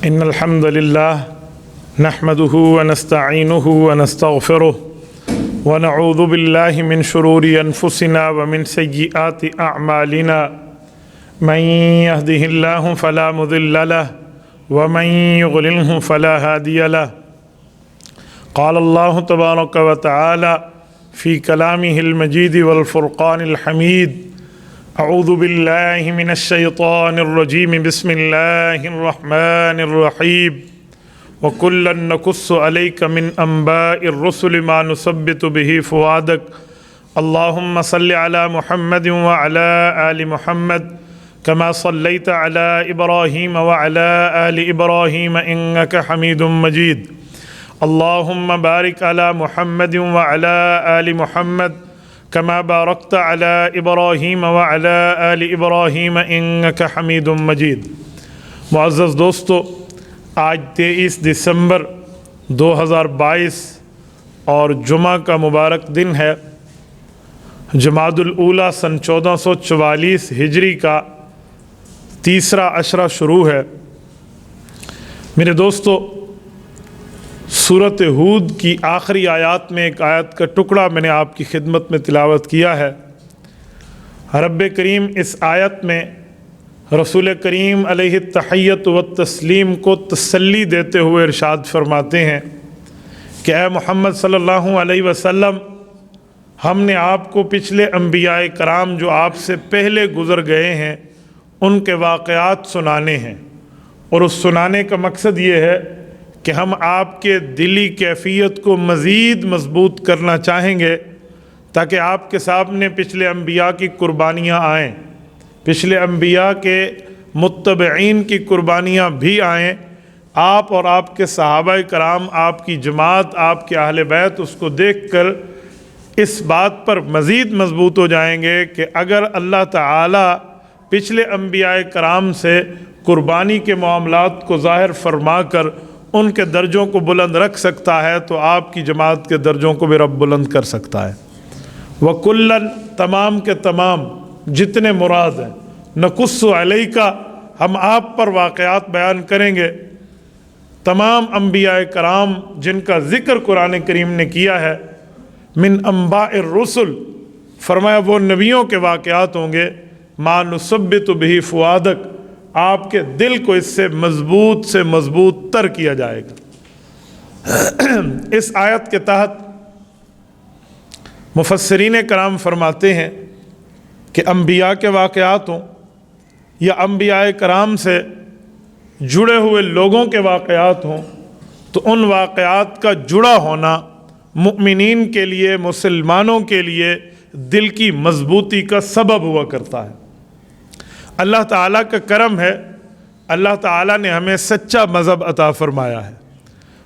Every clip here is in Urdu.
إن الحمد لله نحمده ونستعينه ونستغفره ونعوذ بالله من شرور أنفسنا ومن سيئات أعمالنا من يهده الله فلا مضل له ومن يضلله فلا هادي له. قال الله تبارك وتعالى في كلامه المجيد والفرقان الحميد: أعوذ بالله من الشيطان الرجيم بسم الله الرحمن الرحيم وكلا نقص عليك من أنباء الرسل ما نثبت به فؤادك اللهم صل على محمد وعلى آل محمد كما صليت على إبراهيم وعلى آل إبراهيم إنك حميد مجيد. اللهم بارك على محمد وعلى آل محمد كما باركت على إبراهيم وعلى آل إبراهيم إنك حميد مجيد. معزز دوستو، آج 23 دسمبر 2022 اور جمعہ کا مبارک دن ہے. جمادی الاولیٰ سن 1444 ہجری کا تیسرا عشرہ شروع ہے. میرے دوستو، سورۃ ہود کی آخری آیات میں ایک آیت کا ٹکڑا میں نے آپ کی خدمت میں تلاوت کیا ہے. رب کریم اس آیت میں رسول کریم علیہ التحیۃ والتسلیم کو تسلی دیتے ہوئے ارشاد فرماتے ہیں کہ اے محمد صلی اللہ علیہ وسلم، ہم نے آپ کو پچھلے انبیاء کرام جو آپ سے پہلے گزر گئے ہیں ان کے واقعات سنانے ہیں، اور اس سنانے کا مقصد یہ ہے کہ ہم آپ کے دلی کیفیت کو مزید مضبوط کرنا چاہیں گے تاکہ آپ کے سامنے پچھلے انبیاء کی قربانیاں آئیں، پچھلے انبیاء کے متبعین کی قربانیاں بھی آئیں. آپ اور آپ کے صحابہ کرام، آپ کی جماعت، آپ کے اہل بیت اس کو دیکھ کر اس بات پر مزید مضبوط ہو جائیں گے کہ اگر اللہ تعالی پچھلے انبیاء کرام سے قربانی کے معاملات کو ظاہر فرما کر ان کے درجوں کو بلند رکھ سکتا ہے تو آپ کی جماعت کے درجوں کو بھی رب بلند کر سکتا ہے. وَكُلًّا، تمام کے تمام جتنے مراد ہیں، نقص علیک، ہم آپ پر واقعات بیان کریں گے. تمام انبیاء کرام جن کا ذکر قرآن کریم نے کیا ہے، من انباء الرسل، فرمایا وہ نبیوں کے واقعات ہوں گے. ما نثبت بہ فؤادک، آپ کے دل کو اس سے مضبوط تر کیا جائے گا. اس آیت کے تحت مفسرین کرام فرماتے ہیں کہ انبیاء کے واقعات ہوں یا انبیاء کرام سے جڑے ہوئے لوگوں کے واقعات ہوں تو ان واقعات کا جڑا ہونا مؤمنین کے لیے، مسلمانوں کے لیے دل کی مضبوطی کا سبب ہوا کرتا ہے. اللہ تعالیٰ کا کرم ہے، اللہ تعالیٰ نے ہمیں سچا مذہب عطا فرمایا ہے.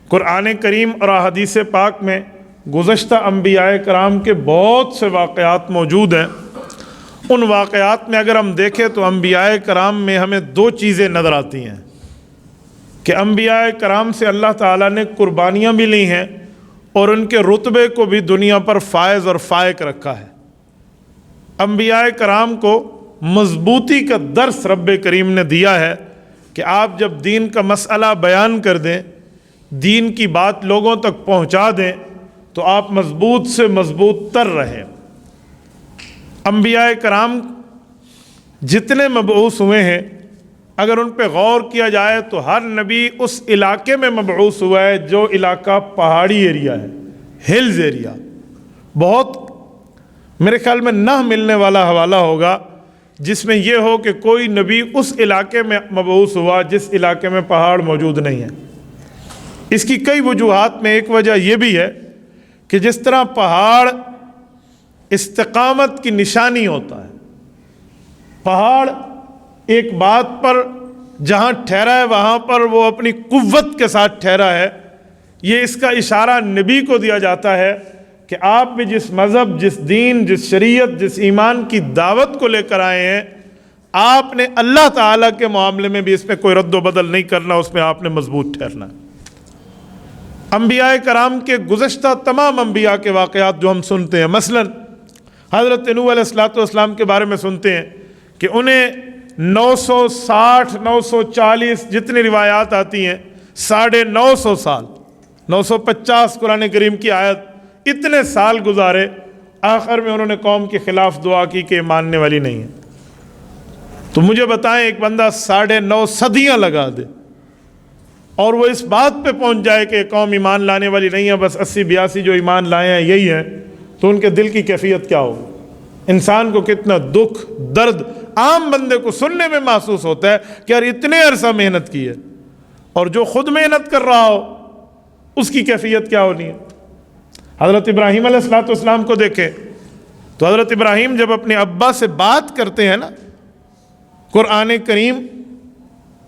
قرآن کریم اور احادیث پاک میں گزشتہ انبیاء کرام کے بہت سے واقعات موجود ہیں. ان واقعات میں اگر ہم دیکھیں تو انبیاء کرام میں ہمیں دو چیزیں نظر آتی ہیں کہ انبیاء کرام سے اللہ تعالیٰ نے قربانیاں بھی لی ہیں اور ان کے رتبے کو بھی دنیا پر فائز اور فائق رکھا ہے. انبیاء کرام کو مضبوطی کا درس رب کریم نے دیا ہے کہ آپ جب دین کا مسئلہ بیان کر دیں، دین کی بات لوگوں تک پہنچا دیں تو آپ مضبوط سے مضبوط تر رہیں. انبیاء کرام جتنے مبعوث ہوئے ہیں اگر ان پہ غور کیا جائے تو ہر نبی اس علاقے میں مبعوث ہوا ہے جو علاقہ پہاڑی ایریا ہے، ہلز ایریا. بہت میرے خیال میں نہ ملنے والا حوالہ ہوگا جس میں یہ ہو کہ کوئی نبی اس علاقے میں مبعوث ہوا جس علاقے میں پہاڑ موجود نہیں ہیں. اس کی کئی وجوہات میں ایک وجہ یہ بھی ہے کہ جس طرح پہاڑ استقامت کی نشانی ہوتا ہے، پہاڑ ایک بات پر جہاں ٹھہرا ہے وہاں پر وہ اپنی قوت کے ساتھ ٹھہرا ہے. یہ اس کا اشارہ نبی کو دیا جاتا ہے کہ آپ بھی جس مذہب، جس دین، جس شریعت، جس ایمان کی دعوت کو لے کر آئے ہیں، آپ نے اللہ تعالیٰ کے معاملے میں بھی اس میں کوئی رد و بدل نہیں کرنا، اس میں آپ نے مضبوط ٹھہرنا ہے. انبیاء کرام کے گزشتہ تمام انبیاء کے واقعات جو ہم سنتے ہیں، مثلا حضرت نوح علیہ الصلوۃ والسلام کے بارے میں سنتے ہیں کہ انہیں 960 940 جتنی روایات آتی ہیں 950 سال 950 قرآن کریم کی آیت، اتنے سال گزارے، آخر میں انہوں نے قوم کے خلاف دعا کی کہ ماننے والی نہیں ہے۔ تو مجھے بتائیں ایک بندہ 9.5 صدیاں لگا دے اور وہ اس بات پہ پہنچ جائے کہ قوم ایمان لانے والی نہیں ہے، بس 80-82 جو ایمان لائے ہیں یہی ہیں، تو ان کے دل کی کیفیت کیا ہوگی؟ انسان کو کتنا دکھ درد عام بندے کو سننے میں محسوس ہوتا ہے کہ یار اتنے عرصہ محنت کی ہے، اور جو خود محنت کر رہا ہو اس کی کیفیت کیا ہونی ہے۔ حضرت ابراہیم علیہ السلام کو دیکھیں تو حضرت ابراہیم جب اپنے ابا سے بات کرتے ہیں نا، قرآن کریم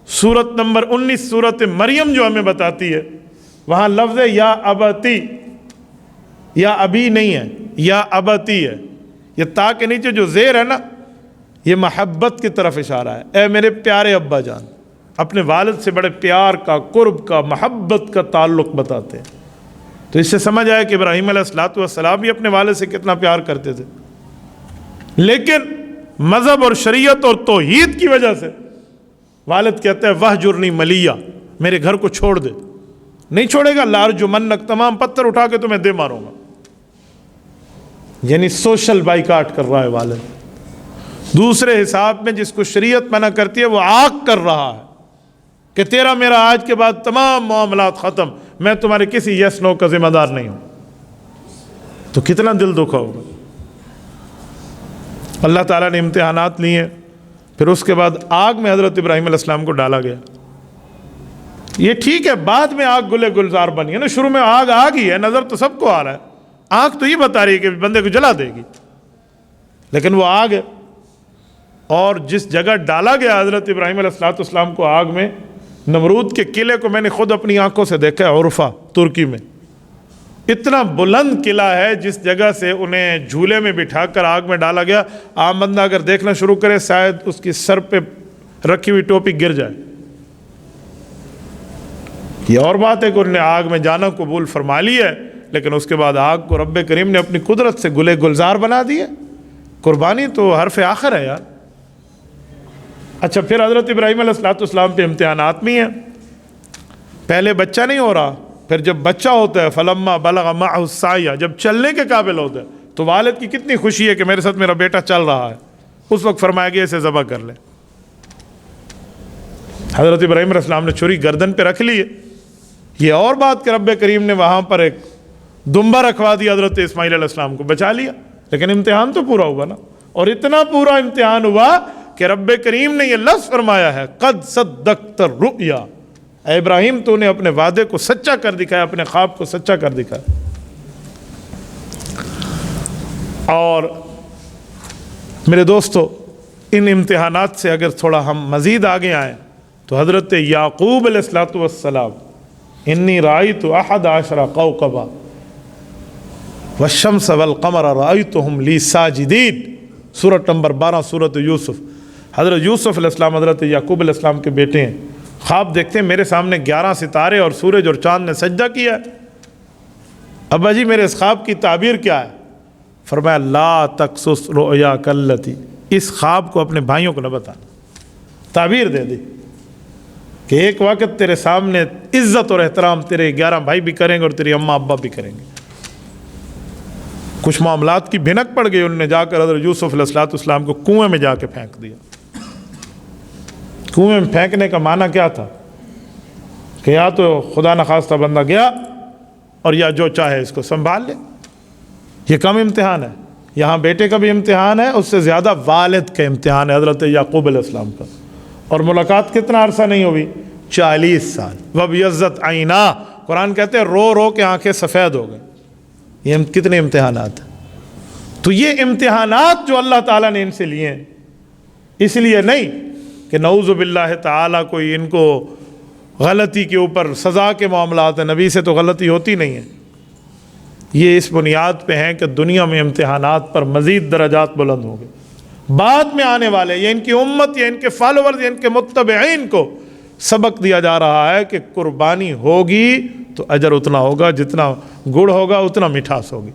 سورت نمبر 19 سورت مریم جو ہمیں بتاتی ہے، وہاں لفظ ہے یا ابتی، یا ابھی نہیں ہے، یا ابتی ہے، یہ تا کے نیچے جو زیر ہے نا، یہ محبت کی طرف اشارہ ہے۔ اے میرے پیارے ابا جان، اپنے والد سے بڑے پیار کا، قرب کا، محبت کا تعلق بتاتے ہیں۔ تو اس سے سمجھ آیا کہ ابراہیم علیہ السلام بھی اپنے والد سے کتنا پیار کرتے تھے، لیکن مذہب اور شریعت اور توحید کی وجہ سے والد کہتے ہیں وہجرنی ملیہ، میرے گھر کو چھوڑ دے۔ نہیں چھوڑے گا، لارجمنک، تمام پتھر اٹھا کے تمہیں دے ماروں گا، یعنی سوشل بائیکاٹ کر رہا ہے والد۔ دوسرے حساب میں جس کو شریعت منع کرتی ہے وہ آگ کر رہا ہے کہ تیرا میرا آج کے بعد تمام معاملات ختم، میں تمہارے کسی یس نو کا ذمہ دار نہیں ہوں۔ تو کتنا دل دکھا ہوگا۔ اللہ تعالیٰ نے امتحانات لیے، پھر اس کے بعد آگ میں حضرت ابراہیم علیہ السلام کو ڈالا گیا۔ یہ ٹھیک ہے، بعد میں آگ گلے گلزار بنی ہے نا، شروع میں آگ ہی ہے، نظر تو سب کو آ رہا ہے، آگ تو یہ بتا رہی ہے کہ بندے کو جلا دے گی، لیکن وہ آگ ہے۔ اور جس جگہ ڈالا گیا حضرت ابراہیم علیہ السلام کو آگ میں، نمرود کے قلعے کو میں نے خود اپنی آنکھوں سے دیکھا ہے، عرفہ ترکی میں، اتنا بلند قلعہ ہے جس جگہ سے انہیں جھولے میں بٹھا کر آگ میں ڈالا گیا، عام بندہ اگر دیکھنا شروع کرے شاید اس کی سر پہ رکھی ہوئی ٹوپی گر جائے۔ یہ اور بات ہے کہ انہوں نے آگ میں جانا قبول فرما لی ہے، لیکن اس کے بعد آگ کو رب کریم نے اپنی قدرت سے گلے گلزار بنا دیے۔ قربانی تو حرف آخر ہے یار۔ اچھا، پھر حضرت ابراہیم علیہ السلام پہ امتحانات بھی ہیں۔ پہلے بچہ نہیں ہو رہا، پھر جب بچہ ہوتا ہے فلما بلغ معہ السعی، جب چلنے کے قابل ہوتا ہے تو والد کی کتنی خوشی ہے کہ میرے ساتھ میرا بیٹا چل رہا ہے۔ اس وقت فرمایا گیا اسے ذبح کر لے۔ حضرت ابراہیم علیہ السلام نے چھری گردن پہ رکھ لی ہے۔ یہ اور بات کہ رب کریم نے وہاں پر ایک دمبا رکھوا دیا، حضرت اسماعیل علیہ السلام کو بچا لیا، لیکن امتحان تو پورا ہوا نا۔ اور اتنا پورا امتحان ہوا کہ رب کریم نے یہ لفظ فرمایا ہے قد صدقت الرؤیا، اے ابراہیم تو نے اپنے وعدے کو سچا کر دکھایا، اپنے خواب کو سچا کر دکھایا۔ اور میرے دوستو، ان امتحانات سے اگر تھوڑا ہم مزید آگے آئیں تو حضرت یعقوب علیہ السلام انی رأیت 11 کوكبا والشمس والقمر رأیتهم لی ساجدین، سورۃ نمبر 12 سورۃ یوسف۔ حضرت یوسف علیہ السلام حضرت یعقوب علیہ السلام کے بیٹے ہیں، خواب دیکھتے ہیں میرے سامنے 11 ستارے اور سورج اور چاند نے سجدہ کیا ہے۔ ابا جی میرے اس خواب کی تعبیر کیا ہے؟ فرمایا لا تقصص رؤیاک التی، اس خواب کو اپنے بھائیوں کو نہ بتانا۔ تعبیر دے دی کہ ایک وقت تیرے سامنے عزت اور احترام تیرے 11 بھائی بھی کریں گے اور تیری اماں ابا بھی کریں گے۔ کچھ معاملات کی بھنک پڑ گئی، انہوں نے جا کر حضرت یوسف علیہ السلام کو کنویں میں جا کے پھینک دیا۔ کنویں میں پھینکنے کا معنی کیا تھا کہ یا تو خدا نخواستہ بندہ گیا اور یا جو چاہے اس کو سنبھال لے۔ یہ کم امتحان ہے، یہاں بیٹے کا بھی امتحان ہے، اس سے زیادہ والد کا امتحان ہے حضرت یعقوب علیہ السلام کا۔ اور ملاقات کتنا عرصہ نہیں ہوئی؟ 40 سال۔ وَبْيَضَّتْ عَيْنَاهُ، قرآن کہتے ہیں رو رو کے آنکھیں سفید ہو گئے۔ یہ کتنے امتحانات ہیں۔ تو یہ امتحانات جو اللہ تعالیٰ نے ان سے لیے ہیں، اس لیے نہیں کہ نعوذ باللہ تعالیٰ کوئی ان کو غلطی کے اوپر سزا کے معاملات ہیں، نبی سے تو غلطی ہوتی نہیں ہے۔ یہ اس بنیاد پہ ہیں کہ دنیا میں امتحانات پر مزید درجات بلند ہوں گے، بعد میں آنے والے یا ان کی امت یا ان کے فالوورز یا ان کے متبعین کو سبق دیا جا رہا ہے کہ قربانی ہوگی تو اجر اتنا ہوگا، جتنا گڑ ہوگا اتنا مٹھاس ہوگی۔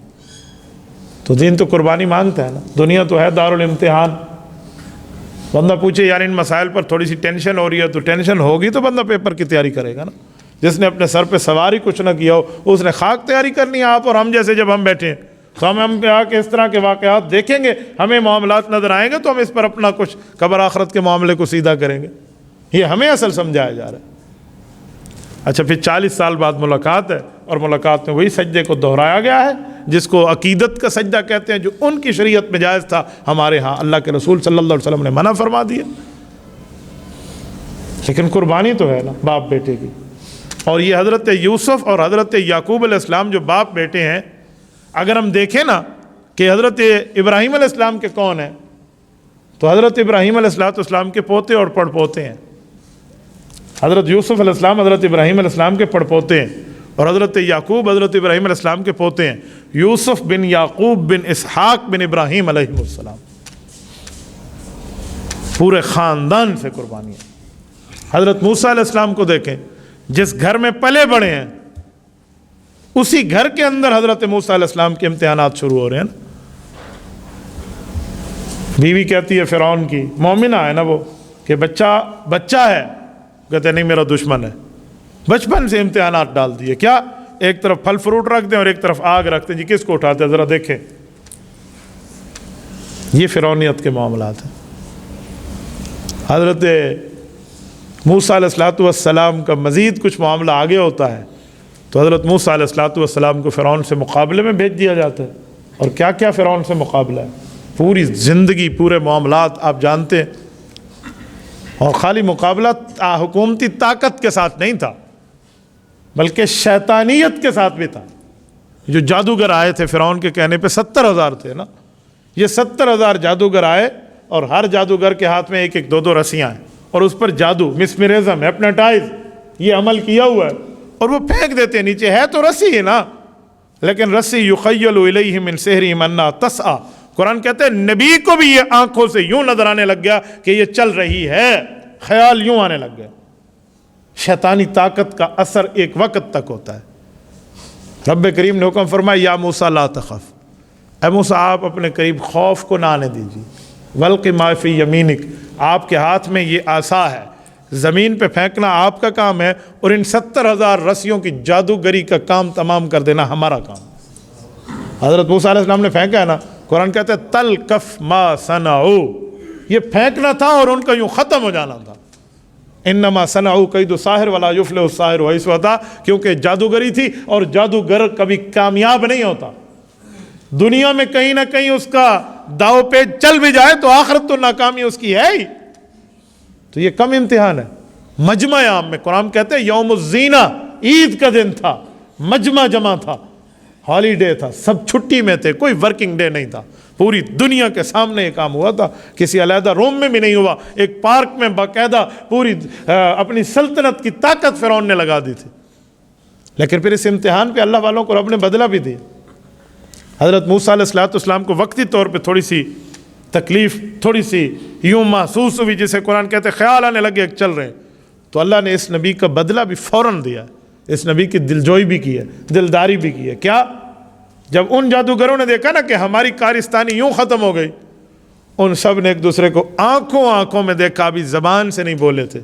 تو دین تو قربانی مانگتا ہے نا، دنیا تو ہے دار الامتحان۔ بندہ پوچھے یار ان مسائل پر تھوڑی سی ٹینشن ہو رہی ہے، تو ٹینشن ہوگی تو بندہ پیپر کی تیاری کرے گا نا. جس نے اپنے سر پہ سواری کچھ نہ کیا ہو اس نے خاک تیاری کرنی ہے. آپ اور ہم جیسے جب ہم بیٹھے ہیں تو ہم آ کے اس طرح کے واقعات دیکھیں گے، ہمیں معاملات نظر آئیں گے تو ہم اس پر اپنا کچھ قبر آخرت کے معاملے کو سیدھا کریں گے. یہ ہمیں اصل سمجھایا جا رہا ہے. اچھا پھر 40 سال بعد ملاقات ہے، اور ملاقات میں وہی سجدے کو دہرایا گیا ہے جس کو عقیدت کا سجدہ کہتے ہیں، جو ان کی شریعت میں جائز تھا، ہمارے ہاں اللہ کے رسول صلی اللہ علیہ وسلم نے منع فرما دیا. لیکن قربانی تو ہے نا باپ بیٹے کی. اور یہ حضرت یوسف اور حضرت یعقوب علیہ السلام جو باپ بیٹے ہیں، اگر ہم دیکھیں نا کہ حضرت ابراہیم علیہ السلام کے کون ہیں، تو حضرت ابراہیم علیہ السلام کے پوتے اور پڑ پوتے ہیں. حضرت یوسف علیہ السلام حضرت ابراہیم علیہ السلام کے پڑ پوتے ہیں، اور حضرت یعقوب حضرت ابراہیم علیہ السلام کے پوتے ہیں. یوسف بن یعقوب بن اسحاق بن ابراہیم علیہ السلام، پورے خاندان سے قربانی ہے. حضرت موسیٰ علیہ السلام کو دیکھیں، جس گھر میں پلے بڑے ہیں اسی گھر کے اندر حضرت موسیٰ علیہ السلام کے امتحانات شروع ہو رہے ہیں نا. بیوی کہتی ہے فرعون کی، مومنہ ہے نا وہ، کہ بچہ ہے، کہتے نہیں میرا دشمن ہے. بچپن سے امتحانات ڈال دیے. کیا؟ ایک طرف پھل فروٹ رکھ دیں اور ایک طرف آگ رکھتے ہیں، جی کس کو اٹھاتے ہیں ذرا دیکھیں. یہ فرعونیت کے معاملات ہیں. حضرت موسیٰ علیہ السلام کا مزید کچھ معاملہ آگے ہوتا ہے تو حضرت موسیٰ علیہ السلام کو فرعون سے مقابلے میں بھیج دیا جاتا ہے. اور کیا کیا فرعون سے مقابلہ ہے، پوری زندگی پورے معاملات آپ جانتے ہیں. اور خالی مقابلہ حکومتی طاقت کے ساتھ نہیں تھا بلکہ شیطانیت کے ساتھ بھی تھا. جو جادوگر آئے تھے فرعون کے کہنے پہ 70,000 تھے نا، یہ 70,000 جادوگر آئے اور ہر جادوگر کے ہاتھ میں ایک ایک دو رسیاں ہیں اور اس پر جادو، مسمرزم، ہپناٹائز، یہ عمل کیا ہوا ہے اور وہ پھینک دیتے ہیں نیچے. ہے تو رسی ہے نا، لیکن رسی یخیل الیہ من سحرہم انہا تسعی. قرآن کہتے ہیں نبی کو بھی یہ آنکھوں سے یوں نظر آنے لگ گیا کہ یہ چل رہی ہے، خیال یوں آنے لگ گیا. شیطانی طاقت کا اثر ایک وقت تک ہوتا ہے. رب کریم نے حکم فرمایا یا موسیٰ لا تخف، اے موسیٰ آپ اپنے قریب خوف کو نہ آنے دیجیے. والق ما فی یمینک، آپ کے ہاتھ میں یہ عصا ہے، زمین پہ پھینکنا آپ کا کام ہے اور ان 70,000 رسیوں کی جادوگری کا کام تمام کر دینا ہمارا کام. حضرت موسیٰ علیہ السلام نے پھینکا ہے نا، قرآن کہتا ہے تلقف ما صنعوا، یہ پھینکنا تھا اور ان کا یوں ختم ہو جانا تھا. انما صنعوا کید ساحر ولا یفلح الساحر حیث اتى، کیونکہ جادوگری تھی اور جادوگر کبھی کامیاب نہیں ہوتا. دنیا میں کہیں نہ کہیں اس کا داؤ پیچ چل بھی جائے تو آخرت تو ناکامی اس کی ہے ہی. تو یہ کم امتحان ہے. مجمع عام میں قرآن کہتے ہیں یوم الزینہ، عید کا دن تھا، مجمع جمع تھا، ہالیڈے تھا، سب چھٹی میں تھے، کوئی ورکنگ ڈے نہیں تھا. پوری دنیا کے سامنے یہ کام ہوا تھا، کسی علیحدہ روم میں بھی نہیں ہوا. ایک پارک میں باقاعدہ پوری اپنی سلطنت کی طاقت فرعون نے لگا دی تھی. لیکن پھر اس امتحان پہ اللہ والوں کو رب نے بدلہ بھی دیا. حضرت موسیٰ علیہ السلام کو وقتی طور پہ تھوڑی سی تکلیف، تھوڑی سی یوں محسوس ہوئی، جسے قرآن کہتے ہیں خیال آنے لگے چل رہے ہیں، تو اللہ نے اس نبی کا بدلہ بھی فوراً دیا. اس نبی کی دلجوئی بھی کی ہے، دلداری بھی کی ہے. کیا؟ جب ان جادوگروں نے دیکھا نا کہ ہماری کارستانی یوں ختم ہو گئی، ان سب نے ایک دوسرے کو آنکھوں میں دیکھا، ابھی زبان سے نہیں بولے تھے،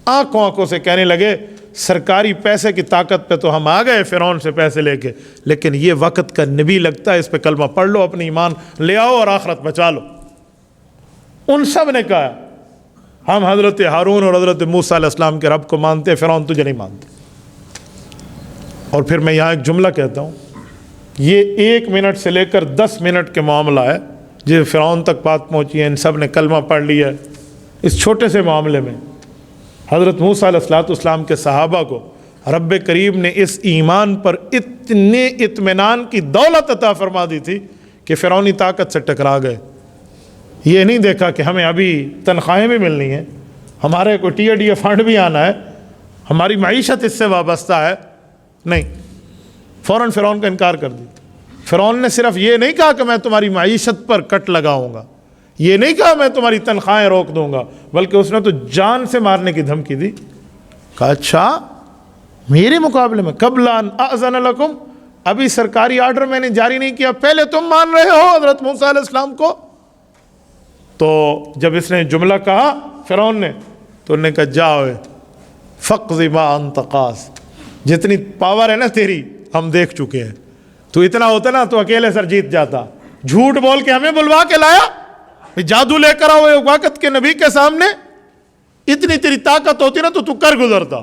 آنکھوں سے کہنے لگے سرکاری پیسے کی طاقت پہ تو ہم آ گئے فرعون سے پیسے لے کے، لیکن یہ وقت کا نبی لگتا ہے، اس پہ کلمہ پڑھ لو، اپنی ایمان لے آؤ اور آخرت بچا لو. ان سب نے کہا ہم حضرت ہارون اور حضرت موسیٰ علیہ السلام کے رب کو مانتے، فرعون تجھے نہیں مانتے. اور پھر میں یہاں ایک جملہ کہتا ہوں، یہ 1 منٹ سے لے کر 10 منٹ کے معاملہ ہے جس فرعون تک بات پہنچی ہے. ان سب نے کلمہ پڑھ لیا ہے. اس چھوٹے سے معاملے میں حضرت موسیٰ علیہ السلام کے صحابہ کو رب کریم نے اس ایمان پر اتنے اطمینان کی دولت عطا فرما دی تھی کہ فرعونی طاقت سے ٹکرا گئے. یہ نہیں دیکھا کہ ہمیں ابھی تنخواہیں بھی ملنی ہیں، ہمارے کو ٹی ڈی فنڈ بھی آنا ہے، ہماری معیشت اس سے وابستہ ہے. نہیں، فوراً فرعون کا انکار کر دیا. فرعون نے صرف یہ نہیں کہا کہ میں تمہاری معیشت پر کٹ لگاؤں گا، یہ نہیں کہا میں تمہاری تنخواہیں روک دوں گا، بلکہ اس نے تو جان سے مارنے کی دھمکی دی. کہا اچھا میرے مقابلے میں قبل ان اذن لکم، ابھی سرکاری آرڈر میں نے جاری نہیں کیا، پہلے تم مان رہے ہو حضرت موسیٰ علیہ السلام کو. تو جب اس نے جملہ کہا فرعون نے تو انہوں نے کہا جاؤ فقض ما انت قاض، جتنی پاور ہے نا تیری ہم دیکھ چکے ہیں، تو اتنا ہوتا نا تو اکیلے سر جیت جاتا، جھوٹ بول کے ہمیں بلوا کے لایا، جادو لے کر آؤ وقت کے نبی کے سامنے، اتنی تیری طاقت ہوتی نا تو کر گزرتا۔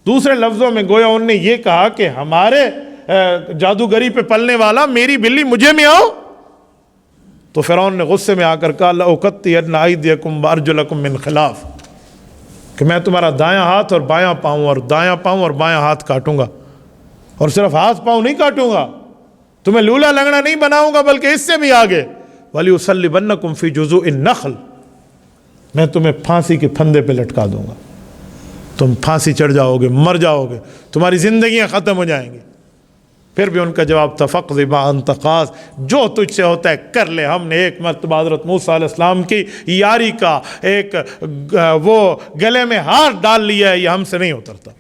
دوسرے لفظوں میں گویا انہوں نے یہ کہا کہ ہمارے جادوگری پہ پلنے والا میری بلی مجھے میں آؤ۔ تو فرعون نے غصے میں آ کر کہا لأقطعن أيديكم وأرجلكم من خلاف، کہ میں تمہارا دایاں ہاتھ اور بایاں پاؤں اور دایاں پاؤں اور بایاں ہاتھ کاٹوں گا، اور صرف ہاتھ پاؤں نہیں کاٹوں گا، تمہیں لولا لنگڑا نہیں بناؤں گا، بلکہ اس سے بھی آگے وَلِيُصَلِّبَنَّكُمْ فِي جُذُوعِ النَّخْلِ، میں تمہیں پھانسی کے پھندے پہ لٹکا دوں گا، تم پھانسی چڑھ جاؤ گے، مر جاؤ گے، تمہاری زندگیاں ختم ہو جائیں گی۔ پھر بھی ان کا جواب تھا فقض ما انت قاض، جو تجھ سے ہوتا ہے کر لے۔ ہم نے ایک مرتبہ حضرت موسیٰ علیہ السلام کی یاری کا ایک وہ گلے میں ہاتھ ڈال لیا ہے، یہ ہم سے نہیں اترتا۔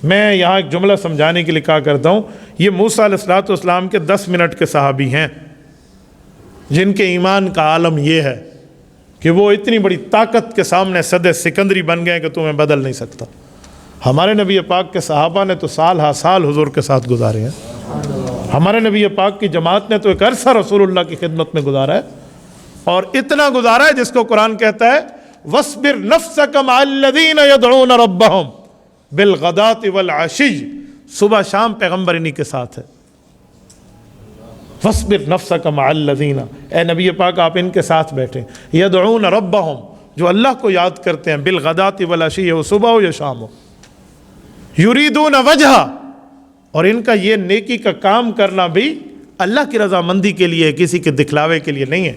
میں یہاں ایک جملہ سمجھانے کے لیے کہا کرتا ہوں، یہ موسیٰ علیہ السلام کے 10 منٹ کے صحابی ہیں جن کے ایمان کا عالم یہ ہے کہ وہ اتنی بڑی طاقت کے سامنے صد سکندری بن گئے کہ تمہیں بدل نہیں سکتا۔ ہمارے نبی پاک کے صحابہ نے تو سال ہا سال حضور کے ساتھ گزارے ہیں، ہمارے نبی پاک کی جماعت نے تو ایک عرصہ رسول اللہ کی خدمت میں گزارا ہے، اور اتنا گزارا ہے جس کو قرآن کہتا ہے وَاصْبِرْ نَفْسَكَ مَعَ الَّذِينَ يَدْعُونَ رَبَّهُمْ بِالْغَدَاةِ وَالْعَشِيِّ، صبح شام پیغمبر انہی کے ساتھ ہے۔ وَاصْبِرْ نَفْسَكَ مَعَ الَّذِينَ، اے نبی پاک آپ ان کے ساتھ بیٹھیں، يَدْعُونَ رَبَّهُمْ، جو اللہ کو یاد کرتے ہیں، بِالْغَدَاةِ وَالْعَشِيِّ، وہ صبح ہو یا شام ہو، یریدون وجہ، اور ان کا یہ نیکی کا کام کرنا بھی اللہ کی رضامندی کے لیے، کسی کے دکھلاوے کے لیے نہیں ہے۔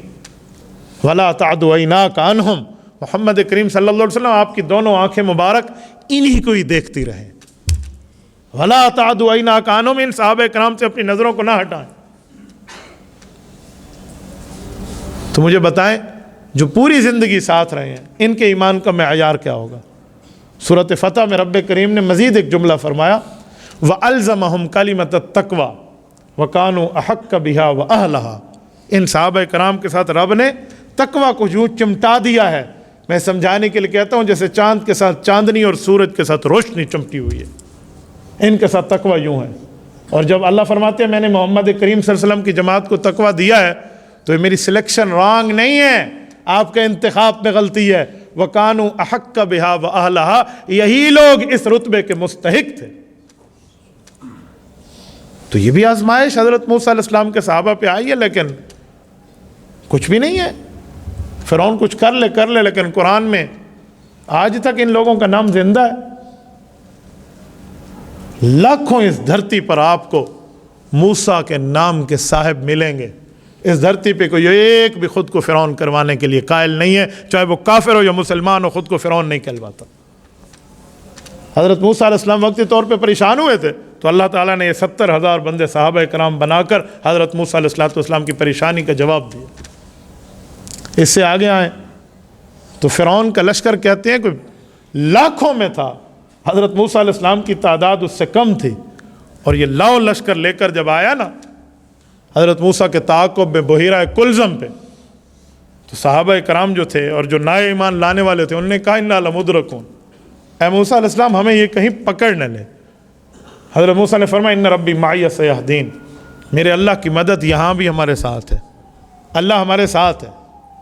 ولا تعد عیناک عنہم، محمد کریم صلی اللہ علیہ وسلم آپ کی دونوں آنکھیں مبارک انہی کو ہی دیکھتی رہیں۔ ولا تعد عیناک عنہم، ان صحابہ کرام سے اپنی نظروں کو نہ ہٹائیں۔ تو مجھے بتائیں جو پوری زندگی ساتھ رہے ہیں ان کے ایمان کا معیار کیا ہوگا؟ سورۃ فتح میں رب کریم نے مزید ایک جملہ فرمایا وَأَلْزَمَهُمْ كَلِمَةَ التَّقْوَى وَكَانُوا أَحَقَّ بِهَا وَأَهْلَهَا، ان صحابہ کرام کے ساتھ رب نے تقویٰ کو یوں چمٹا دیا ہے، میں سمجھانے کے لیے کہتا ہوں جیسے چاند کے ساتھ چاندنی اور سورج کے ساتھ روشنی چمٹی ہوئی ہے، ان کے ساتھ تقویٰ یوں ہے۔ اور جب اللہ فرماتے ہیں میں نے محمد کریم صلی اللہ علیہ وسلم کی جماعت کو تقویٰ دیا ہے تو یہ میری سلیکشن رانگ نہیں ہے، آپ کا انتخاب میں غلطی ہے۔ وَكَانُوا أَحَقَّ بِهَا وَأَهْلَهَا، یہی لوگ اس رتبے کے مستحق تھے۔ تو یہ بھی آزمائش حضرت موسیٰ علیہ السلام کے صحابہ پہ آئی ہے، لیکن کچھ بھی نہیں ہے۔ فرعون کچھ کر لے لیکن قرآن میں آج تک ان لوگوں کا نام زندہ ہے۔ لاکھوں اس دھرتی پر آپ کو موسیٰ کے نام کے صاحب ملیں گے، اس دھرتی پہ کوئی ایک بھی خود کو فرعون کروانے کے لیے قائل نہیں ہے، چاہے وہ کافر ہو یا مسلمان ہو، خود کو فرعون نہیں کہلواتا۔ حضرت موسیٰ علیہ السلام وقتی طور پہ پریشان ہوئے تھے تو اللہ تعالیٰ نے یہ 70,000 بندے صحابہ کرام بنا کر حضرت موسیٰ علیہ السلام کی پریشانی کا جواب دیا۔ اس سے آگے آئیں تو فرعون کا لشکر کہتے ہیں کہ لاکھوں میں تھا، حضرت موسیٰ علیہ السلام کی تعداد اس سے کم تھی، اور یہ لاؤ لشکر لے کر جب آیا نا حضرت موسیٰ کے تعاقب میں بحیرہ کلزم پہ، تو صحابہ کرام جو تھے اور جو نئے ایمان لانے والے تھے انہوں نے کہا انا لمدرکون، اے موسیٰ علیہ السلام ہمیں یہ کہیں پکڑ نہ لے۔ حضرت موسیٰ نے فرمایا ان ربی معی سیہدین، میرے اللہ کی مدد یہاں بھی ہمارے ساتھ ہے، اللہ ہمارے ساتھ ہے،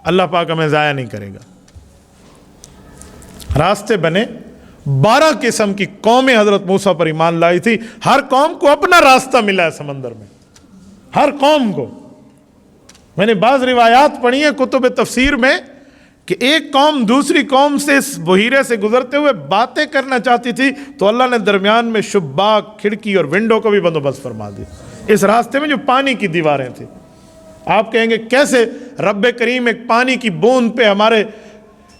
اللہ پاک ہمیں ضائع نہیں کرے گا۔ راستے بنے، 12 قسم کی قومیں حضرت موسیٰ پر ایمان لائی تھی، ہر قوم کو اپنا راستہ ملا ہے سمندر میں، ہر قوم کو۔ میں نے بعض روایات پڑھی ہیں کتب تفسیر میں کہ ایک قوم دوسری قوم سے اس بحیرے سے گزرتے ہوئے باتیں کرنا چاہتی تھی تو اللہ نے درمیان میں شباک، کھڑکی اور ونڈو کو بھی بندوبست فرما دی اس راستے میں جو پانی کی دیواریں تھیں۔ آپ کہیں گے کیسے رب کریم ایک پانی کی بوند پہ ہمارے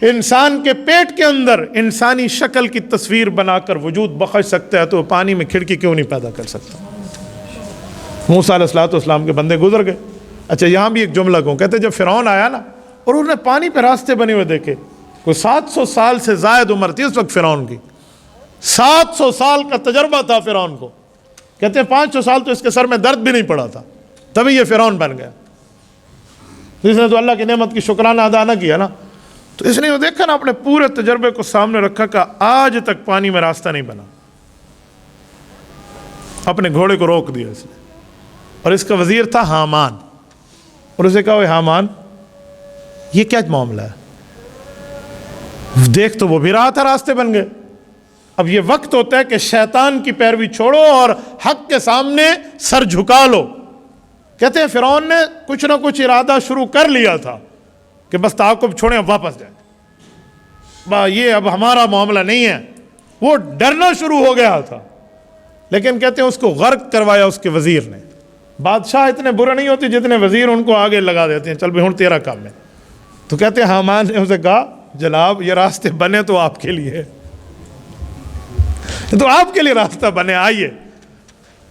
انسان کے پیٹ کے اندر انسانی شکل کی تصویر بنا کر وجود بخش سکتا ہے، تو پانی میں کھڑکی کیوں نہیں پیدا کر سکتا؟ موسیٰ علیہ السلام کے بندے گزر گئے۔ اچھا یہاں بھی ایک جملہ کہوں، کہتے جب فرعون آیا نا اور انہوں نے پانی پہ راستے بنے ہوئے دیکھے، کوئی 700 سال سے زائد عمر تھی اس وقت فرعون کی، 700 سال کا تجربہ تھا فرعون کو، کہتے ہیں 500 سال تو اس کے سر میں درد بھی نہیں پڑا تھا، تبھی یہ فرعون بن گیا۔ جس نے تو اللہ کی نعمت کی شکرانہ ادا نہ کیا نا، تو اس نے وہ دیکھا نا، اپنے پورے تجربے کو سامنے رکھا کہ آج تک پانی میں راستہ نہیں بنا، اپنے گھوڑے کو روک دیا اس نے. اور اس کا وزیر تھا حامان، اور اسے کہا، حامان یہ کیا معاملہ ہے؟ دیکھ تو وہ بھی رہا تھا، راستے بن گئے. اب یہ وقت ہوتا ہے کہ شیطان کی پیروی چھوڑو اور حق کے سامنے سر جھکا لو. کہتے ہیں فرعون نے کچھ نہ کچھ ارادہ شروع کر لیا تھا کہ بس تعاقب چھوڑیں، اب واپس جائیں، یہ اب ہمارا معاملہ نہیں ہے. وہ ڈرنا شروع ہو گیا تھا، لیکن کہتے ہیں اس کو غرق کروایا اس کے وزیر نے. بادشاہ اتنے برے نہیں ہوتے جتنے وزیر ان کو آگے لگا دیتے ہیں، چل بھی ہن تیرا کام ہے. تو کہتے ہیں حامان نے اسے کہا، جناب یہ راستے بنے تو آپ کے لیے، تو آپ کے لیے راستہ بنے، آئیے.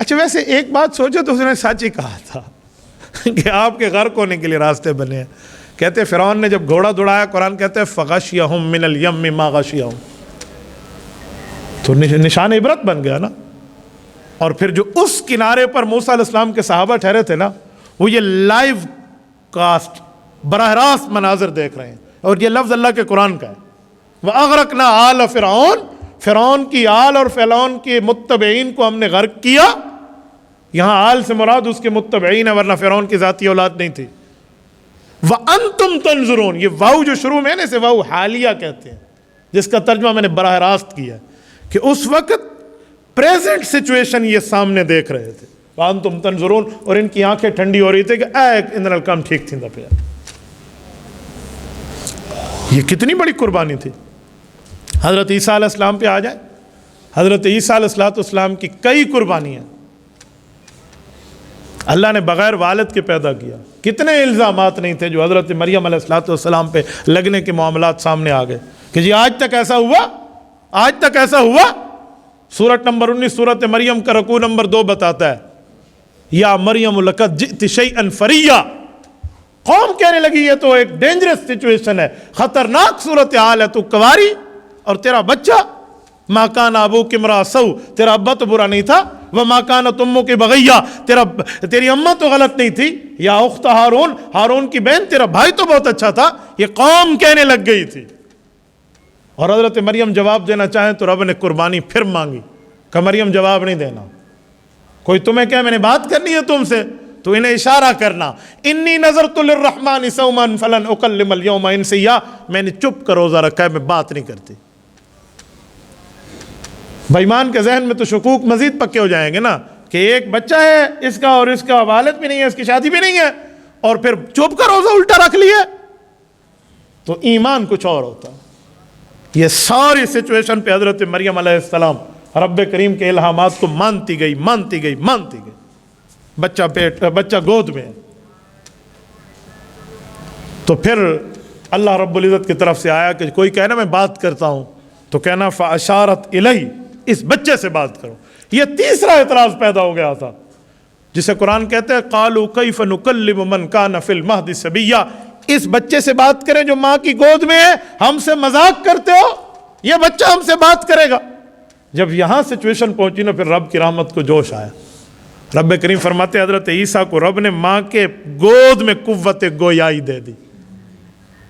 اچھا ویسے ایک بات سوچو تو اس نے سچ ہی کہا تھا کہ آپ کے غرق ہونے کے لیے راستے بنے ہیں. کہتے ہیں فرعون نے جب گھوڑا دوڑایا، قرآن کہتے ہیں فغشیہم من الیم ما غشیہم، تو نشان عبرت بن گیا نا. اور پھر جو اس کنارے پر موسیٰ علیہ السلام کے صحابہ ٹھہرے تھے نا، وہ یہ لائیو کاسٹ براہ راست مناظر دیکھ رہے ہیں. اور یہ لفظ اللہ کے قرآن کا ہے، وَأَغْرَقْنَا آلَ فِرْعَوْنَ، فرعون کی آل اور فرعون کے متبعین کو ہم نے غرق کیا. یہاں آل سے مراد اس کے متبعین ہے، ورنہ فرعون کی ذاتی اولاد نہیں تھی. وَأَنْتُمْ تَنْظُرُونَ، یہ واو جو شروع میں نے سے واو حالیہ کہتے ہیں، جس کا ترجمہ میں نے براہ راست کیا کہ اس وقت پریزنٹ سچویشن یہ سامنے دیکھ رہے تھے. وَأَنْتُمْ تَنْظُرُونَ، اور ان کی آنکھیں ٹھنڈی ہو رہی تھی کہ اندر کام ٹھیک تھی. یہ کتنی بڑی قربانی تھی. حضرت عیسیٰ علیہ السلام پہ آ جائیں. حضرت عیسیٰ علیہ السلام کی کئی قربانیاں اللہ نے بغیر والد کے پیدا کیا. کتنے الزامات نہیں تھے جو حضرت مریم علیہ السلام پہ لگنے کے معاملات سامنے آ گئے کہ جی آج تک ایسا ہوا، آج تک ایسا ہوا. سورت نمبر 19 سورت مریم کا رکوع نمبر 2 بتاتا ہے، یا مریم لقد جئت شیئا فریا. قوم کہنے لگی یہ تو ایک ڈینجرس سچویشن ہے، خطرناک صورتحال ہے، تو کواری اور تیرا بچہ. ما کان ابوک امرأ سوء، تیرا ابا تو برا نہیں تھا. وما کانت امک بغیہ، تیری اماں تو غلط نہیں تھی. یا اخت ہارون، ہارون کی بہن، تیرا بھائی تو بہت اچھا تھا. یہ قوم کہنے لگ گئی تھی. اور حضرت مریم جواب دینا چاہیں تو رب نے قربانی پھر مانگی کہ مریم جواب نہیں دینا. کوئی تمہیں کہے میں نے بات کرنی ہے تم سے تو انہیں اشارہ کرنا، انی نظرت للرحمن صوما فلن اکلم اليوم انسیا، میں نے چپ کر روزہ رکھا ہے، میں بات نہیں کرتی. بےمان کے ذہن میں تو شکوک مزید پکے ہو جائیں گے نا کہ ایک بچہ ہے اس کا اور اس کا والد بھی نہیں ہے، اس کی شادی بھی نہیں ہے، اور پھر چپ کر روزہ الٹا رکھ لیے. تو ایمان کچھ اور ہوتا. یہ ساری سچویشن پہ حضرت مریم علیہ السلام رب کریم کے الہامات کو مانتی گئی، مانتی گئی، مانتی گئی. بچہ گود میں. تو پھر اللہ رب العزت کی طرف سے آیا کہ کوئی کہنا میں بات کرتا ہوں تو کہنا فاشارت الیہ، اس بچے سے بات کرو. یہ تیسرا اعتراض پیدا ہو گیا تھا جسے قرآن کہتے ہیں قالوا کیف نکلم من کان فی المہد صبیا. اس بچے سے بات کریں جو ماں کی گود میں ہے، ہم سے مذاق کرتے ہو؟ یہ بچہ ہم سے بات کرے گا. جب یہاں سچویشن پہنچی نا، پھر رب کی رحمت کو جوش آیا. رب کریم فرماتے ہیں حضرت عیسیٰ کو رب نے ماں کے گود میں قوت گویائی دے دی،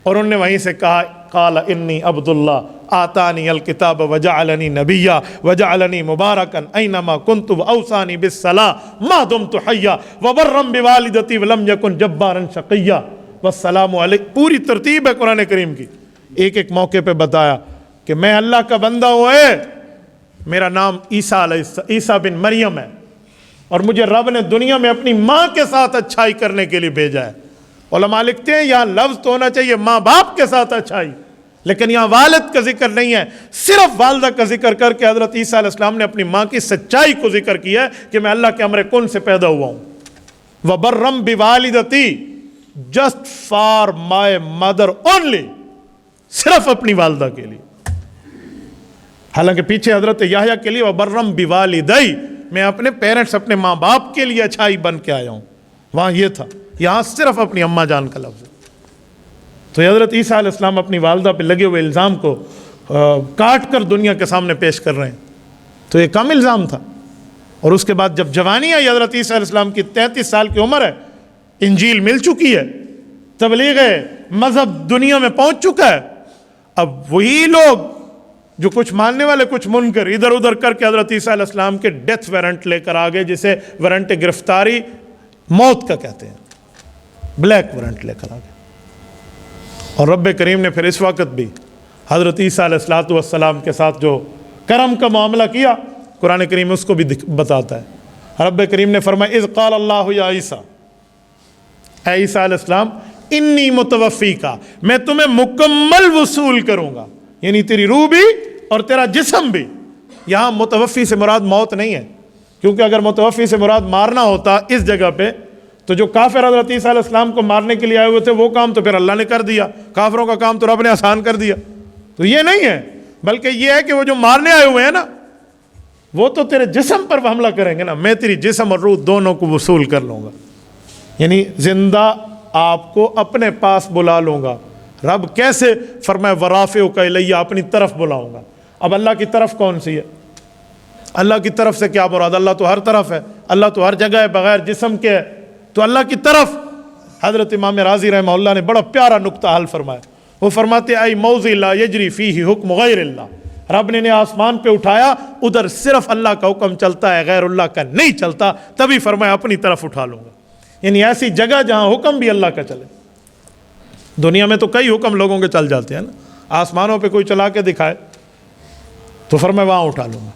اور انہوں نے وہیں سے کہا قال انی عبد اللہ آتانی الکتاب وجعلنی نبیا وجعلنی مبارکا اینما کنت واوصانی بالصلاۃ ما دمت حیا وبرا بوالدتی ولم یکن جبارا شقیا والسلام علیک. پوری ترتیب ہے قرآن کریم کی. ایک ایک موقع پہ بتایا کہ میں اللہ کا بندہ ہوں، میرا نام عیسیٰ بن مریم ہے، اور مجھے رب نے دنیا میں اپنی ماں کے ساتھ اچھائی کرنے کے لیے بھیجا ہے. علماء لکھتے ہیں یہاں لفظ تو ہونا چاہیے ماں باپ کے ساتھ اچھائی، لیکن یہاں والد کا ذکر نہیں ہے، صرف والدہ کا ذکر کر کے حضرت عیسیٰ علیہ السلام نے اپنی ماں کی سچائی کو ذکر کیا ہے کہ میں اللہ کے امر کن سے پیدا ہوا ہوں. وَبَرًّا بِوَالِدَتِي، just for my mother only, صرف اپنی والدہ کے لیے. حالانکہ پیچھے حضرت یحییٰ کے لیے وَبَرًّا بِوَالِدَيْ، میں اپنے پیرنٹس، اپنے ماں باپ کے لیے اچھائی بن کے آیا ہوں. وہاں یہ تھا، یہاں صرف اپنی اماں جان کا لفظ ہے. تو حضرت عیسیٰ علیہ السلام اپنی والدہ پہ لگے ہوئے الزام کو کاٹ کر دنیا کے سامنے پیش کر رہے ہیں. تو یہ کم الزام تھا. اور اس کے بعد جب جوانی آئی حضرت عیسیٰ علیہ السلام کی 33 سال کی عمر ہے، انجیل مل چکی ہے، تبلیغ مذہب دنیا میں پہنچ چکا ہے. اب وہی لوگ جو کچھ ماننے والے کچھ منکر ادھر ادھر کر کے حضرت عیسیٰ علیہ السلام کے ڈیتھ وارنٹ لے کر آگے، جسے وارنٹ گرفتاری موت کا کہتے ہیں، بلیک وارنٹ لے کر آگے. اور رب کریم نے پھر اس وقت بھی حضرت عیسیٰ علیہ السلام کے ساتھ جو کرم کا معاملہ کیا، قرآن کریم اس کو بھی بتاتا ہے. رب کریم نے فرمایا اذ قال اللہ یا عیسیٰ، اے عیسیٰ علیہ السلام، انی متوفی کا، میں تمہیں مکمل وصول کروں گا، یعنی تیری روح بھی اور تیرا جسم بھی. یہاں متوفی سے مراد موت نہیں ہے، کیونکہ اگر متوفی سے مراد مارنا ہوتا اس جگہ پہ تو جو کافر حضرت عیسیٰ علیہ السلام کو مارنے کے لیے آئے ہوئے تھے وہ کام تو پھر اللہ نے کر دیا، کافروں کا کام تو رب نے آسان کر دیا. تو یہ نہیں ہے، بلکہ یہ ہے کہ وہ جو مارنے آئے ہوئے ہیں نا، وہ تو تیرے جسم پر حملہ کریں گے نا، میں تیری جسم اور روح دونوں کو وصول کر لوں گا، یعنی زندہ آپ کو اپنے پاس بلا لوں گا. رب کیسے؟ فرمایا ورافعک الیہ، اپنی طرف بلاؤں گا. اب اللہ کی طرف کون سی ہے؟ اللہ کی طرف سے کیا مراد؟ اللہ تو ہر طرف ہے، اللہ تو ہر جگہ ہے، بغیر جسم کے ہے. تو اللہ کی طرف حضرت امام رازی رحمہ اللہ نے بڑا پیارا نقطہ حل فرمایا. وہ فرماتے ای موضع لا یجری فیہ حکم غیر اللہ، رب نے آسمان پہ اٹھایا، ادھر صرف اللہ کا حکم چلتا ہے، غیر اللہ کا نہیں چلتا. تبھی فرمایا اپنی طرف اٹھا لوں گا، یعنی ایسی جگہ جہاں حکم بھی اللہ کا چلے. دنیا میں تو کئی حکم لوگوں کے چل جاتے ہیں نا، آسمانوں پہ کوئی چلا کے دکھائے تو فرمایا وہاں اٹھا لوں گا.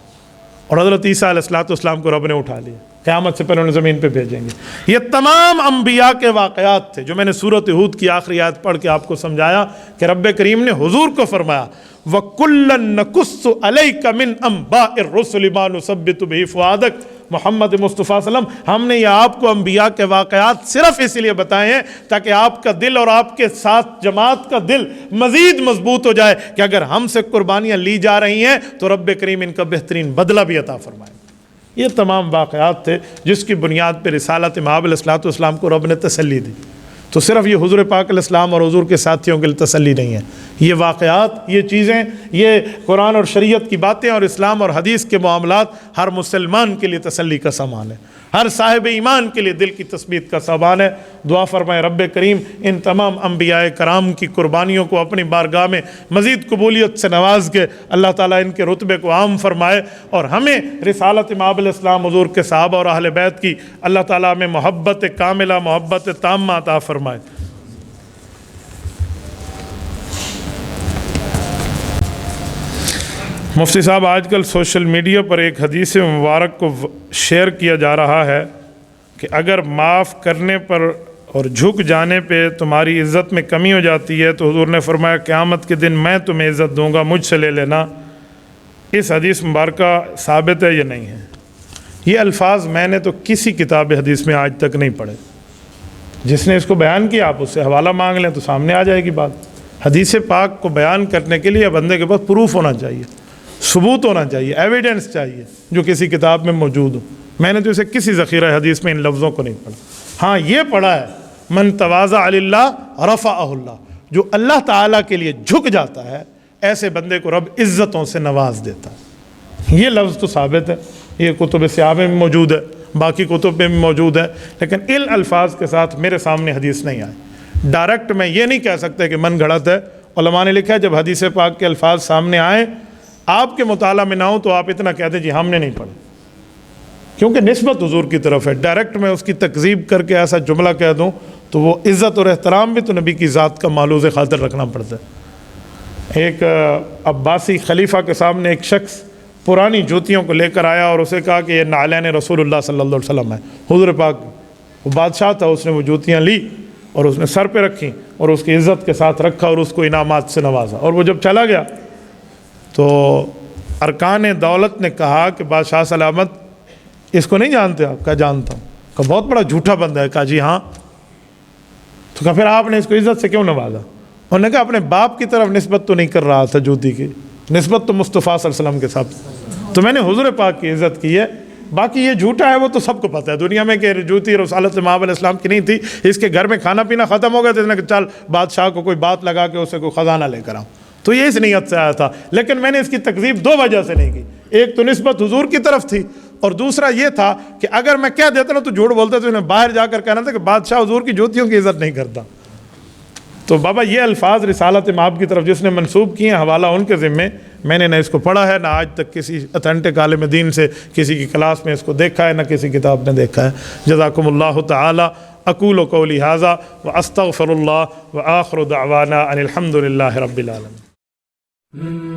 اور حضرت عیسیٰ علیہ السلام کو رب نے اٹھا لیا، قیامت سے پہلے انہیں زمین پہ بھیجیں گے. یہ تمام انبیاء کے واقعات تھے جو میں نے سورۃ ہود کی آخری آیت پڑھ کے آپ کو سمجھایا کہ رب کریم نے حضور کو فرمایا وَكُلًّا نَقُصُّ عَلَيْكَ مِنْ أَنْبَاءِ الرُّسُلِ مَا نُثَبِّتُ بِهِ فُؤَادَكَ. محمد مصطفیٰ صلی اللہ علیہ وسلم، ہم نے یہ آپ کو انبیاء کے واقعات صرف اس لیے بتائے ہیں تاکہ آپ کا دل اور آپ کے ساتھ جماعت کا دل مزید مضبوط ہو جائے کہ اگر ہم سے قربانیاں لی جا رہی ہیں تو رب کریم ان کا بہترین بدلہ بھی عطا فرمائے. یہ تمام واقعات تھے جس کی بنیاد پہ رسالت مآب علیہ السلام کو رب نے تسلی دی. تو صرف یہ حضور پاک علیہ السلام اور حضور کے ساتھیوں کے لیے تسلی نہیں ہے، یہ واقعات، یہ چیزیں، یہ قرآن اور شریعت کی باتیں اور اسلام اور حدیث کے معاملات ہر مسلمان کے لیے تسلی کا سامان ہے، ہر صاحب ایمان کے لیے دل کی تثبیت کا سامان ہے. دعا فرمائے رب کریم ان تمام انبیاء کرام کی قربانیوں کو اپنی بارگاہ میں مزید قبولیت سے نواز کے اللہ تعالیٰ ان کے رتبے کو عام فرمائے، اور ہمیں رسالت مآب علیہ السلام، حضور کے صحابہ اور اہل بیت کی اللہ تعالیٰ میں محبت کاملہ، محبت تامہ عطا فرمائے. مفتی صاحب، آج کل سوشل میڈیا پر ایک حدیث مبارک کو شیئر کیا جا رہا ہے کہ اگر معاف کرنے پر اور جھک جانے پہ تمہاری عزت میں کمی ہو جاتی ہے تو حضور نے فرمایا قیامت کے دن میں تمہیں عزت دوں گا، مجھ سے لے لینا. اس حدیث مبارکہ ثابت ہے یا نہیں ہے؟ یہ الفاظ میں نے تو کسی کتاب حدیث میں آج تک نہیں پڑھے. جس نے اس کو بیان کیا آپ اس سے حوالہ مانگ لیں تو سامنے آ جائے گی بات. حدیث پاک کو بیان کرنے کے لیے بندے کے پاس پروف ہونا چاہیے، ثبوت ہونا چاہیے، ایویڈنس چاہیے جو کسی کتاب میں موجود ہو. میں نے تو اسے کسی ذخیرہ حدیث میں ان لفظوں کو نہیں پڑھا. ہاں یہ پڑھا ہے من تواضع للہ رفعہ اللہ، جو اللہ تعالیٰ کے لیے جھک جاتا ہے ایسے بندے کو رب عزتوں سے نواز دیتا ہے. یہ لفظ تو ثابت ہے، یہ کتب سیاہ میں بھی موجود ہے، باقی کتب میں بھی موجود ہے، لیکن ان الفاظ کے ساتھ میرے سامنے حدیث نہیں آئے. ڈائریکٹ میں یہ نہیں کہہ سکتے کہ من گھڑت ہے. علماء نے لکھا ہے جب حدیث پاک کے الفاظ سامنے آئیں، آپ کے مطالعہ میں نہ ہو تو آپ اتنا کہہ دیں جی ہم نے نہیں پڑھا، کیونکہ نسبت حضور کی طرف ہے. ڈائریکٹ میں اس کی تکذیب کر کے ایسا جملہ کہہ دوں تو وہ عزت اور احترام بھی تو نبی کی ذات کا مالوز خاطر رکھنا پڑتا ہے. ایک عباسی خلیفہ کے سامنے ایک شخص پرانی جوتیوں کو لے کر آیا اور اسے کہا کہ یہ نعلین رسول اللہ صلی اللہ علیہ وسلم ہے، حضور پاک. وہ بادشاہ تھا، اس نے وہ جوتیاں لی اور اس نے سر پہ رکھی اور اس کی عزت کے ساتھ رکھا اور اس کو انعامات سے نوازا. اور وہ جب چلا گیا تو ارکان دولت نے کہا کہ بادشاہ سلامت اس کو نہیں جانتے آپ؟ کہا جانتا ہوں. کہا بہت بڑا جھوٹا بندہ ہے. کہا جی ہاں. تو کہا پھر آپ نے اس کو عزت سے کیوں نوازا؟ انہوں نے کہا اپنے باپ کی طرف نسبت تو نہیں کر رہا تھا جوتی کی، نسبت تو مصطفیٰ صلی اللہ علیہ وسلم کے ساتھ، تو میں نے حضور پاک کی عزت کی ہے. باقی یہ جھوٹا ہے وہ تو سب کو پتہ ہے دنیا میں کہ جوتی رسالت مآب علیہ السلام کی نہیں تھی. اس کے گھر میں کھانا پینا ختم ہو گیا تو اس نے کہا چل بادشاہ کو کوئی بات لگا کے اسے کوئی خزانہ لے کر آؤں. تو یہ اس نیت سے آیا تھا. لیکن میں نے اس کی تکذیب دو وجہ سے نہیں کی. ایک تو نسبت حضور کی طرف تھی، اور دوسرا یہ تھا کہ اگر میں کہہ دیتا نا تو جھوٹ بولتا تو انہیں باہر جا کر کہنا تھا کہ بادشاہ حضور کی جوتیوں کی عزت نہیں کرتا. تو بابا یہ الفاظ رسالت مآب کی طرف جس نے منسوب کیے ہیں حوالہ ان کے ذمے، میں نے نہ اس کو پڑھا ہے، نہ آج تک کسی اتھینٹک عالم دین سے کسی کی کلاس میں اس کو دیکھا ہے، نہ کسی کتاب میں دیکھا ہے۔ جزاکم اللہ تعالی۔ اقول قولی ھذا واستغفر اللہ وآخر دعوانا ان الحمد للہ رب العالمین۔